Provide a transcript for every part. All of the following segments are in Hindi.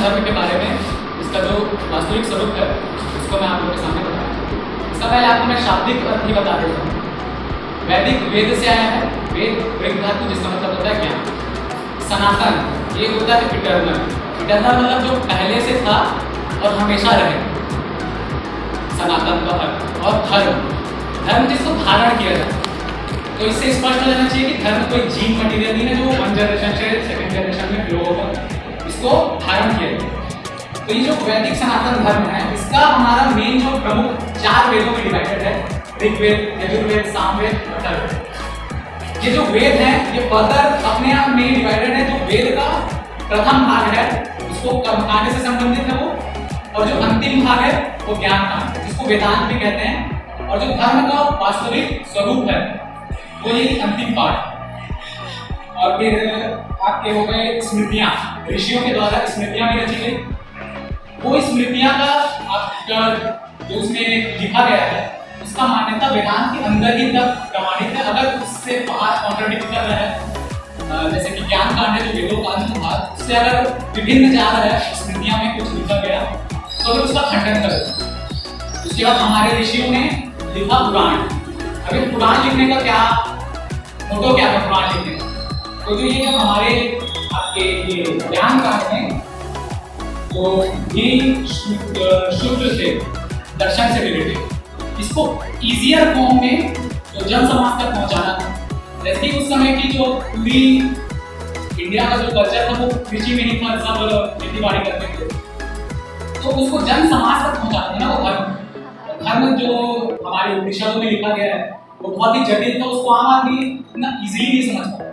धर्म के बारे में इसका जो वास्तविक स्वरूप है उसको मैं आप लोगों के सामने बताऊँ। इसका पहले आपको मैं शाब्दिक अर्थ ही बता देता हूँ। वैदिक वेद से आया है, वेद वृक्ष धातु जिसका मतलब होता है ज्ञान। सनातन ये होता है इटर्नल, इटर्नल मतलब जो पहले से था और हमेशा रहे, सनातन का अर्थ। और धर्म, धर्म जिसको धारण किया जाए। तो इससे स्पष्ट हो जाना चाहिए कि धर्म कोई जीन मटीरियल नहीं है जो वन जनरेशन से सेकंड जनरेशन में फ्लो होगा, इसको धारण किया जाए। तो ये जो वैदिक सनातन धर्म है इसका हमारा मेन जो प्रमुख 4 वेदों में डिवाइडेड है, ऋग्वेद, यजुर्वेद, सामवेद, अथर्ववेद। ये जो वेद है ये फर्दर अपने आप में डिवाइडेड है। जो वेद का प्रथम भाग है उसको कर्मकांड से संबंधित है वो, और जो अंतिम भाग है वो ज्ञान कांड जिसको वेदांत भी कहते हैं। और जो धर्म का वास्तविक स्वरूप है वो ये अंतिम पाठ। और फिर आपके हो गए स्मृतियां, ऋषियों के द्वारा स्मृतियां भी रची गई। वो स्मृतियां का आपका जो उसमें लिखा गया है उसका मान्यता वेदांत के अंदर ही तक प्रमाणित है। अगर उससे बाहर कॉन्ट्राडिक्ट कर रहा है, जैसे कि ज्ञान कांड है जो वेदों का अंत भाग, उससे अगर विभिन्न जा रहा है स्मृतियां में कुछ लिखा गया तो अगर उसका खंडन करें। उसके बाद हमारे ऋषियों ने लिखा पुराण। अभी पुराण लिखने का क्या मोटो क्या था पुराण लिखने का? तो जो ये हमारे आपके ये ज्ञान कांड है तो ये शुद्ध से दर्शन से रिलेटेड, इसको इजियर फॉर्म में जो जन समाज तक पहुंचाना था। जैसे कि उस समय की जो पूरी इंडिया का जो कल्चर था वो कृषि में ही था, सब खेती बाड़ी करते थे, तो उसको जन समाज तक पहुंचाते हैं ना वो धर्म। धर्म जो हमारे उपनिषदों में लिखा गया है वो बहुत ही जटिल था, उसको आम आदमी इतना इजीली नहीं समझ पाता।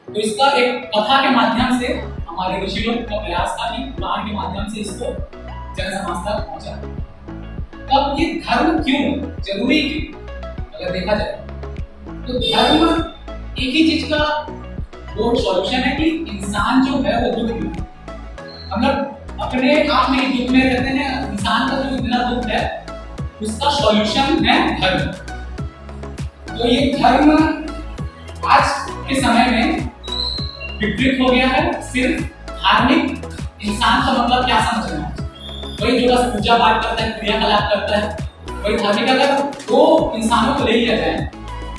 तो इसका एक कथा के माध्यम से हमारे ऋषि लोग का प्रयास था कि पुराण के माध्यम से इसको जन समाज तक पहुंचाए। तब ये धर्म क्यों जरूरी क्यों अगर देखा जाए तो धर्म एक ही चीज का वो सॉल्यूशन है कि इंसान जो है वो दुख में, मतलब अपने आप में ही दुख में रहते हैं। इंसान का जो इतना दुख है उसका सॉल्यूशन है धर्म। तो ये धर्म आज के समय में विकृत हो गया है। सिर्फ धार्मिक इंसान का मतलब क्या समझना है, वही जो बस पूजा पाठ करता है, क्रियाकलाप करता है, वही धार्मिक। अगर वो इंसानों को ले लिया जाए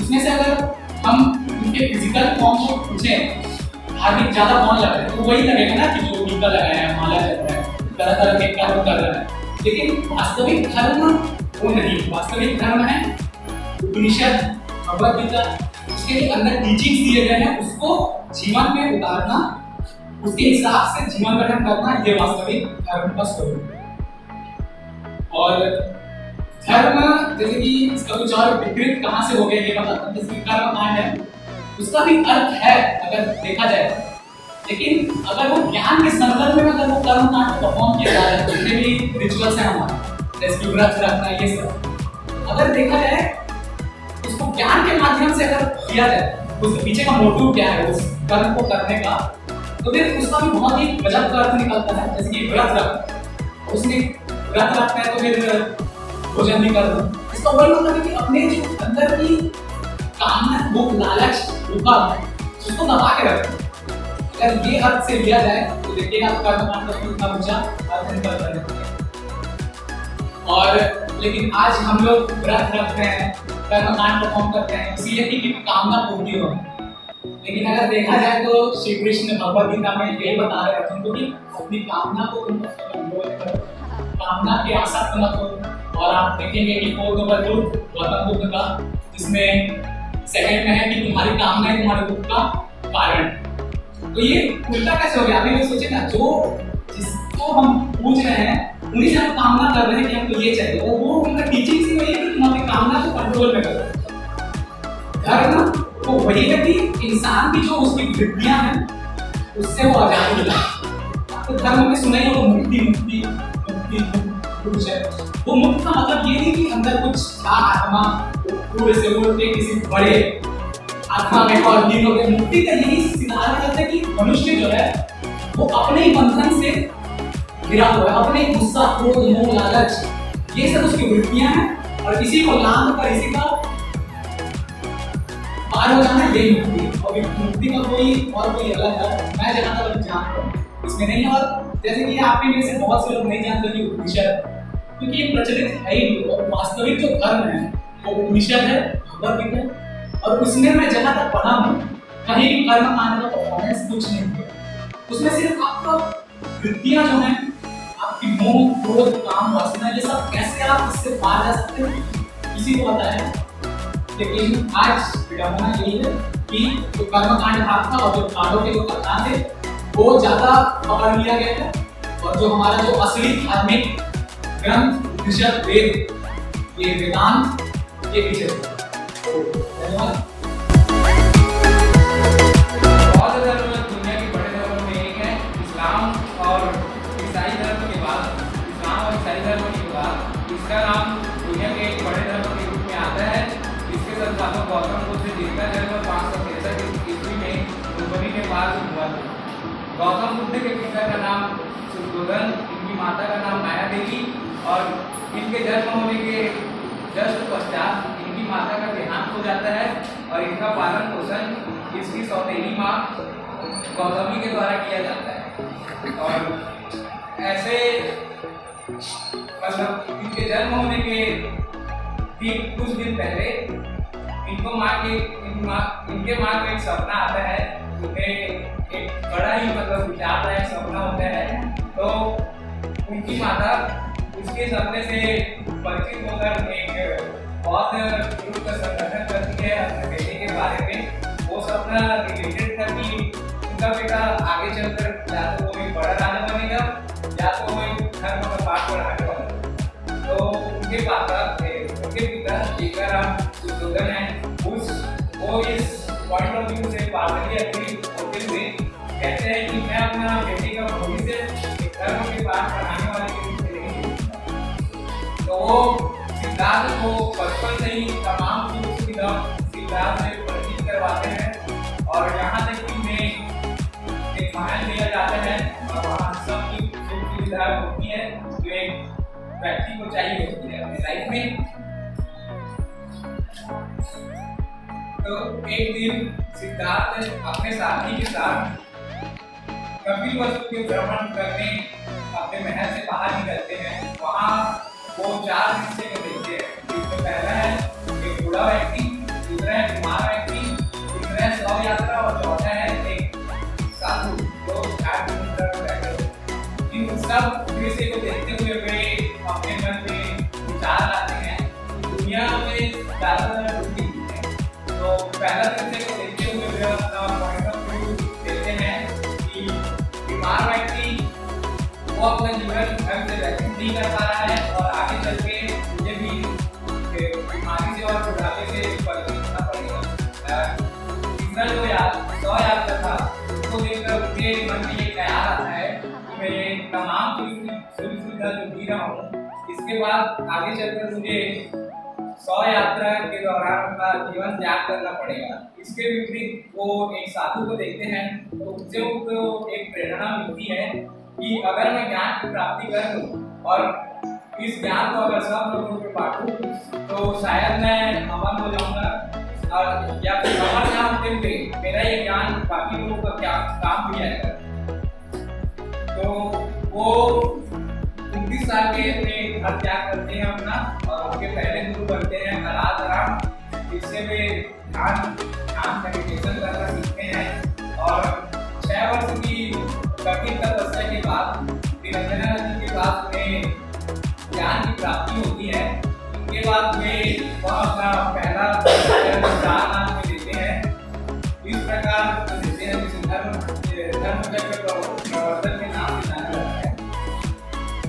उसमें से अगर हम उनके फिजिकल फॉर्म को पूछें धार्मिक ज्यादा कौन लग रहा है तो वही लगेगा ना कि जो टीका लगाया है, माला जप रहा है, तरह तरह के कर्म कर रहा है। लेकिन वास्तविक धर्म वो नहीं, वास्तविक धर्म है उपनिषद, भगवद गीता, उसके अंदर टीचिंग्स दिए गए हैं, उसको जीवन में उतारना, उसके हिसाब से जीवन गठन करना, ये वास्तविक धर्म का स्वरूप है। और धर्म जैसे कि इसका कुछ और विकृत कहाँ से हो गया ये बताता हूँ। जैसे कर्मकांड है उसका भी अर्थ है अगर देखा जाए, लेकिन अगर वो ज्ञान के संदर्भ में अगर वो कर्मकांड परफॉर्म किया जा रहा है, जितने भी रिचुअल्स हैं हमारे जैसे कि व्रत रखना ये सब, अगर देखा जाए उसको ज्ञान के माध्यम से अगर किया जाए उसके पीछे का मोटिव क्या है उस कर्म को करने का, तो फिर उसका भी बहुत ही गजब का अर्थ निकलता है। जैसे कि व्रत रख, उसने व्रत रखना है तो फिर भोजन भी कर दो, इसका वही मतलब है कि अपने जो अंदर की कामना, भूख, लालच, उपभोग उसको दबा के रखो। अगर ये अर्थ से लिया जाए तो देखिएगा आप कर्मकांड का कितना ऊंचा अर्थ निकल रहा है। और लेकिन आज हम लोग व्रत रखते हैं, कर्मकांड परफॉर्म करते हैं इसीलिए कि कामना पूरी हो। लेकिन अगर देखा जाए तो श्री कृष्ण भगवद गीता में यही बता रहे अर्जुन को कि अपनी कामना को तुम कंट्रोल करो, कामना के आसक्त मत हो। और आप देखेंगे कि 4 नंबर बुक गौतम बुद्ध का, जिसमें सेकंड में है कि तुम्हारी कामना है तुम्हारे दुख का कारण। तो ये उल्टा कैसे हो गया? अभी ये सोचे ना, जो जिसको हम पूछ रहे हैं उन्हीं से हम कामना कर रहे हैं कि हमको ये चाहिए, और वो उनका टीचिंग से वही है कि तुम अपनी कामना को कंट्रोल में करो। धर्म तो वही है कि इंसान की जो उसकी वृत्तियां हैं उससे वो आजादी मिले। तो धर्म में सुना ही होगा मुक्ति मुक्ति मुक्ति कुछ है, वो मुक्त का मतलब ये नहीं कि अंदर कुछ था आत्मा पूरे से उड़ के किसी बड़े आत्मा में और लीन हो गए। मुक्ति का यही सिद्धांत करता है कि मनुष्य जो है वो अपने ही बंधन से घिरा हुआ है, अपने गुस्सा, क्रोध, मोह, लालच, ये सब उसकी वृत्तियां हैं, और इसी को लांघ कर इसी का पार हो जाना यही मुक्ति। और मुक्ति का कोई और कोई अलग है मैं जहां तक जानता हूँ इसमें नहीं। और जैसे कि आपने में से बहुत से लोग नहीं जानते कि उपनिषद, क्योंकि ये प्रचलित है ही, और वास्तविक जो धर्म है वो उपनिषद है, भगवद गीता है। और उसमें मैं जहाँ तक पढ़ा हूँ, कहीं भी कर्म कांड का परफॉर्मेंस कुछ नहीं किया। उसमें सिर्फ आपका वृत्तियां जो हैं, आपकी मोह, क्रोध, काम, वासना, ये सब कैसे आप इससे पार जा सकते हैं, किसी को पता है। लेकिन आज विडंबना यही है कि जो कर्मकांड भाग था और जो कांडों के जो कथा थे वो ज्यादा पकड़ लिया गया था, और जो हमारा जो असली धार्मिक ग्रंथ उपनिषद, वेद, ये वेदांत, ये पीछे धन्यवाद। बौद्ध धर्म दुनिया के बड़े धर्मों में एक है। इस्लाम और ईसाई धर्म के बाद, इस्लाम और ईसाई धर्म के बाद इसका नाम दुनिया के एक बड़े धर्म के रूप में आता है। इसके संस्थापक गौतम बुद्ध, जिनका जन्म 563 ईस्वी में लुम्बिनी नेपाल में हुआ था। गौतम बुद्ध के पिता का नाम शुद्धोधन, इनकी माता का नाम माया देवी, और इनके जन्म होने के जस्ट पश्चात इनकी माता का देहांत हो जाता है और इनका पालन पोषण इसकी सौतेली माँ गौतमी के द्वारा किया जाता है। और ऐसे मतलब इनके जन्म होने के ठीक कुछ दिन पहले इनके माँ को एक सपना आता है। उन्हें एक बड़ा ही मतलब विचारदायक सपना होता है। तो उनकी माता उसके सपने से परिचित होकर एक बौद्ध ग्रुप का संगठन करती है अपने बेटे के बारे में। वो सपना रिलेटेड था कि उनका बेटा आगे चलकर या तो वो एक बड़ा राजा बनेगा या तो वो एक धर्म का पाठ पढ़ाने वाला। तो उनके पिता टीकाराम शुद्धोधन है, वो इस पॉइंट ऑफ व्यू से पार्टी एग्री होते हुए कहते हैं कि मैं अपना बेटे का भविष्य एक धर्म के पाठ पढ़ाने वाले के रूप में नहीं देखता। तो वो सिद्धार्थ को बचपन से ही तमाम सुख सुविधा सिद्धार्थ से परिचित करवाते हैं, और यहाँ तक कि उन्हें एक महल दिया जाता है और वहाँ सबकी सुख सुविधा होती है जो एक व्यक्ति को चाहिए होती है अपनी लाइफ में। तो एक दिन सिद्धार्थ अपने साथी के साथ कपिलवस्तु के भ्रमण करने अपने महल से बाहर निकलते हैं। वहाँ वो 4 हिस्से को देखते हैं, जिसमें पहला है एक बूढ़ा व्यक्ति, दूसरा है बीमार व्यक्ति, तीसरा है शव यात्रा, और चौथा है एक साधु जो 4 किलोमीटर बैठे हुए। इन सब दृश्य को देखते हुए वे अपने मन में विचार लाते हैं। दुनिया में ज्यादातर लोग दिखते हैं, तो पहला दृश्य को देखते हुए वे अपना पॉइंट ऑफ व्यू देते हैं कि बीमार व्यक्ति वो अपना जीवन ढंग से व्यतीत नहीं कर पा रहा है और आगे चल के मुझे भी बीमारी से और बुढ़ापे से परिचित होना पड़ेगा। तीसरा जो शव यात्रा था उसको देखकर उनके मन में ये ख्याल आता है कि मैं ये तमाम सुविधा जो जी रहा हूँ, इसके बाद आगे चलकर मुझे शव यात्रा के दौरान उनका जीवन त्याग करना पड़ेगा। इसके विपरीत वो एक साधु को देखते हैं तो उससे उनको एक प्रेरणा मिलती है कि अगर मैं ज्ञान की प्राप्ति कर लूं और इस ज्ञान को अगर सब लोगों को बांटूं तो शायद मैं अमर हो जाऊंगा, और या फिर अमर ना होते हुए मेरा ये ज्ञान बाकी लोगों का क्या काम भी आएगा। तो वो 29 साल के घर त्याग करते हैं अपना, और उनके पहले गुरु बनते हैं आराधना, जिससे वे ध्यान मेडिटेशन करना सीखते हैं। और 6 वर्ष की कठिन तपस्या के बाद निरंजना नदी के बाद उन्हें ज्ञान की प्राप्ति होती है। उसके बाद वे वह अपना पहला नाम देते हैं। इस प्रकार देते हैं जिसे धर्म चक्र प्रवर्तन के नाम से जाना जाता है।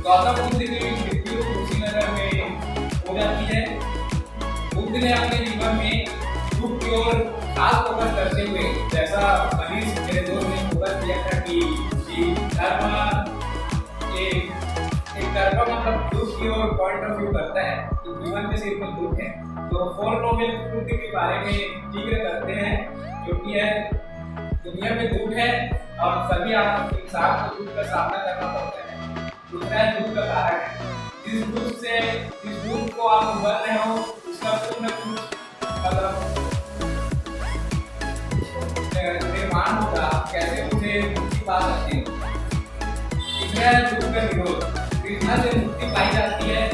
गौतम बुद्ध की मृत्यु कुशीनगर में हो जाती है। बुद्ध ने अपने जीवन में दुख की ओर खास फोकस करते हुए, जैसा मनीष मेरे दोस्त ने फोकस किया था कि धर्म एक कर्म मतलब दुख की ओर पॉइंट ऑफ व्यू करता है, तो जीवन में सिर्फ दुख है। तो 4 नोबेल ट्रुथ के बारे में जिक्र करते हैं, जो कि है दुनिया में दुख है और सभी आप इंसान को दुख का सामना करना पड़ता है। दूसरा है दुख का कारण है, जिस दुख को आप उभर रहे हो उसका कुछ न कुछ मतलब निर्माण होगा, कैसे मुझे मुक्ति पा सकते हो। तीसरा है दुख का निरोध। कृष्णा से मुक्ति पाई जाती है,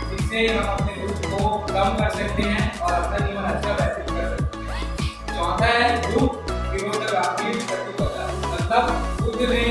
जिससे हम अपने दुख को कम कर सकते हैं और अपना जीवन अच्छा व्यतीत कर सकते हैं। चौथा है दुख निरोध मतलब बुद्ध ने